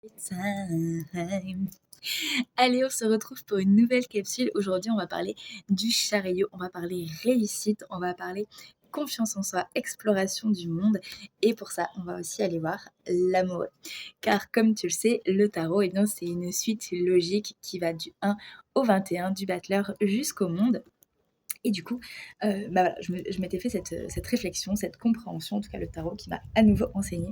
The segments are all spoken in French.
Time. Allez, on se retrouve pour une nouvelle capsule. Aujourd'hui, on va parler du chariot, on va parler réussite, on va parler confiance en soi, exploration du monde. Et pour ça, on va aussi aller voir l'amoureux. Car comme tu le sais, le tarot, eh bien, c'est une suite logique qui va du 1 au 21, du battleur jusqu'au monde. Et du coup, voilà, je m'étais fait cette réflexion, cette compréhension, en tout cas le tarot qui m'a à nouveau enseigné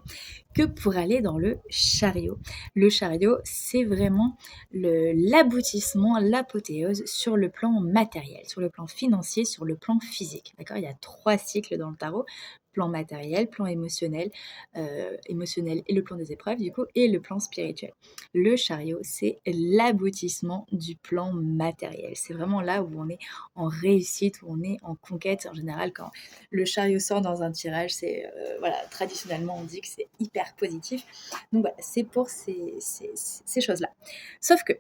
que pour aller dans le chariot. Le chariot, c'est vraiment l'aboutissement, l'apothéose sur le plan matériel, sur le plan financier, sur le plan physique. D'accord? Il y a 3 cycles dans le tarot: plan matériel, plan émotionnel et le plan des épreuves du coup, et le plan spirituel. Le chariot, c'est l'aboutissement du plan matériel. C'est vraiment là où on est en réussite, où on est en conquête. En général, quand le chariot sort dans un tirage, c'est voilà, traditionnellement on dit que c'est hyper positif. Donc voilà, c'est pour ces choses-là. Sauf que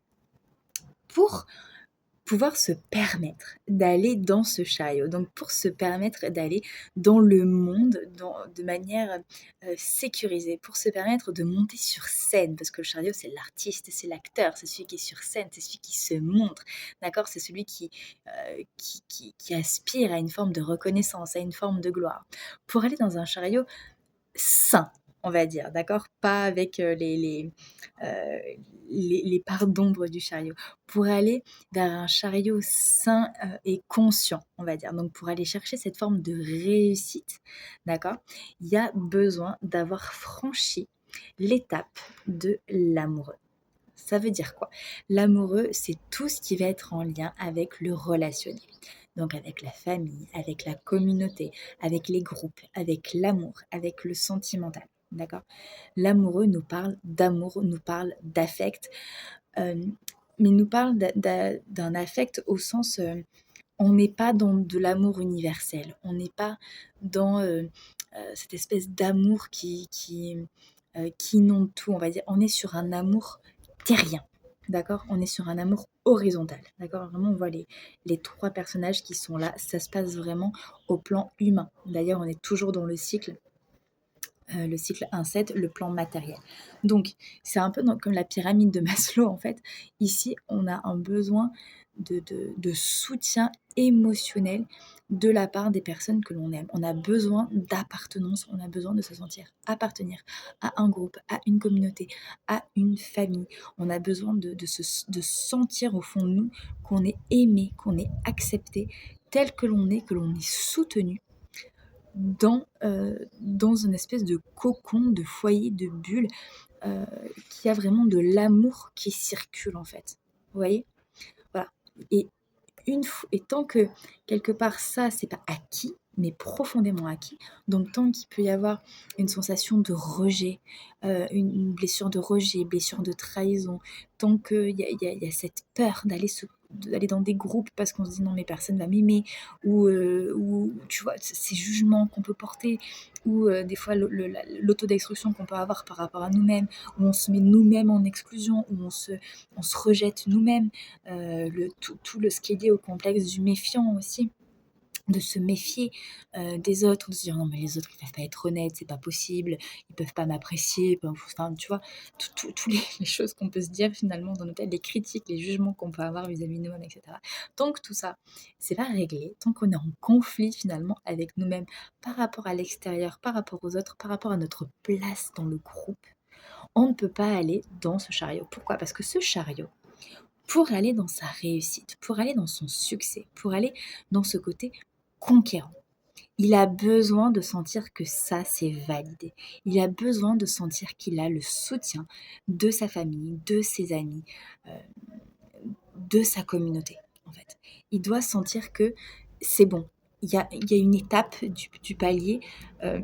pour pouvoir se permettre d'aller dans ce chariot, donc pour se permettre d'aller dans le monde de manière sécurisée, pour se permettre de monter sur scène, parce que le chariot c'est l'artiste, c'est l'acteur, c'est celui qui est sur scène, c'est celui qui se montre, d'accord, c'est celui qui aspire à une forme de reconnaissance, à une forme de gloire. Pour aller dans un chariot sain, on va dire, d'accord? Pas avec, les parts d'ombre du chariot. Pour aller vers un chariot sain, et conscient, on va dire. Donc pour aller chercher cette forme de réussite, d'accord? Il y a besoin d'avoir franchi l'étape de l'amoureux. Ça veut dire quoi? L'amoureux, c'est tout ce qui va être en lien avec le relationnel. Donc avec la famille, avec la communauté, avec les groupes, avec l'amour, avec le sentimental. D'accord? L'amoureux nous parle d'amour, nous parle d'affect, euh, mais nous parle d'un affect au sens, on n'est pas dans de l'amour universel, on n'est pas dans cette espèce d'amour qui inonde tout, on va dire. On est sur un amour terrien, d'accord? On est sur un amour horizontal, d'accord? Vraiment, on voit les 3 personnages qui sont là, ça se passe vraiment au plan humain. D'ailleurs, on est toujours dans le cycle 1-7, le plan matériel. Donc, c'est un peu comme la pyramide de Maslow, en fait. Ici, on a un besoin de soutien émotionnel de la part des personnes que l'on aime. On a besoin d'appartenance, on a besoin de se sentir appartenir à un groupe, à une communauté, à une famille. On a besoin de sentir au fond de nous qu'on est aimé, qu'on est accepté tel que l'on est soutenu dans une espèce de cocon, de foyer, de bulle, heu, qui a vraiment de l'amour qui circule, en fait. Vous voyez? Voilà, et tant que quelque part ça, c'est pas acquis, mais profondément acquis, donc tant qu'il peut y avoir une sensation de rejet, une blessure de rejet, blessure de trahison, tant qu'il y a cette peur d'aller dans des groupes parce qu'on se dit: «Non mais personne va m'aimer», ou tu vois? Ces jugements qu'on peut porter, ou des fois l'autodestruction qu'on peut avoir par rapport à nous-mêmes, où on se met nous-mêmes en exclusion, où on se rejette nous-mêmes, tout ce qui est lié au complexe du méfiant aussi, de se méfier, des autres, de se dire: «Non mais les autres ils peuvent pas être honnêtes, c'est pas possible, ils peuvent pas m'apprécier», enfin tu vois? Tous les choses qu'on peut se dire finalement dans nos têtes, les critiques, les jugements qu'on peut avoir vis-à-vis de nous-mêmes et cetera. Tant que tout ça, c'est pas réglé, tant qu'on est en conflit finalement avec nous-mêmes par rapport à l'extérieur, par rapport aux autres, par rapport à notre place dans le groupe, on ne peut pas aller dans ce chariot. Pourquoi? Parce que ce chariot, pour aller dans sa réussite, pour aller dans son succès, pour aller dans ce côté conquérant, il a besoin de sentir que ça, c'est validé. Il a besoin de sentir qu'il a le soutien de sa famille, de ses amis, heu, de sa communauté, en fait. Il doit sentir que c'est bon. Il y a une étape du palier, heu,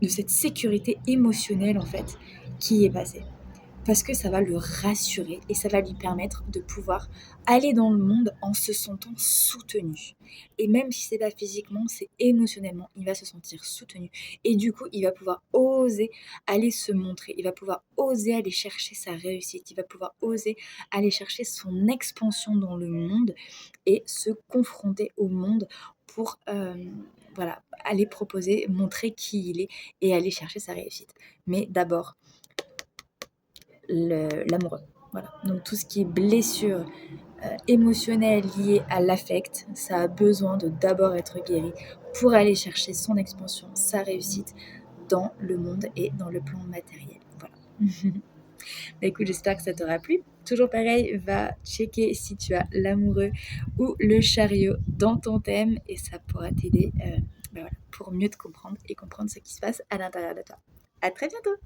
de cette sécurité émotionnelle, en fait, qui est passée. Parce que ça va le rassurer et ça va lui permettre de pouvoir aller dans le monde en se sentant soutenu. Et même si c'est pas physiquement, c'est émotionnellement, il va se sentir soutenu. Et du coup, il va pouvoir oser aller se montrer, il va pouvoir oser aller chercher sa réussite, il va pouvoir oser aller chercher son expansion dans le monde et se confronter au monde pour voilà, aller proposer, montrer qui il est et aller chercher sa réussite. Mais d'abord, l'amoureux. Voilà, donc tout ce qui est blessure, émotionnelle liée à l'affect, ça a besoin de d'abord être guéri pour aller chercher son expansion, sa réussite dans le monde et dans le plan matériel. Voilà. Bah, écoute, j'espère que ça t'aura plu. Toujours pareil, va checker si tu as l'amoureux ou le chariot dans ton thème et ça pourra t'aider bah voilà, pour mieux te comprendre et comprendre ce qui se passe à l'intérieur de toi. À très bientôt!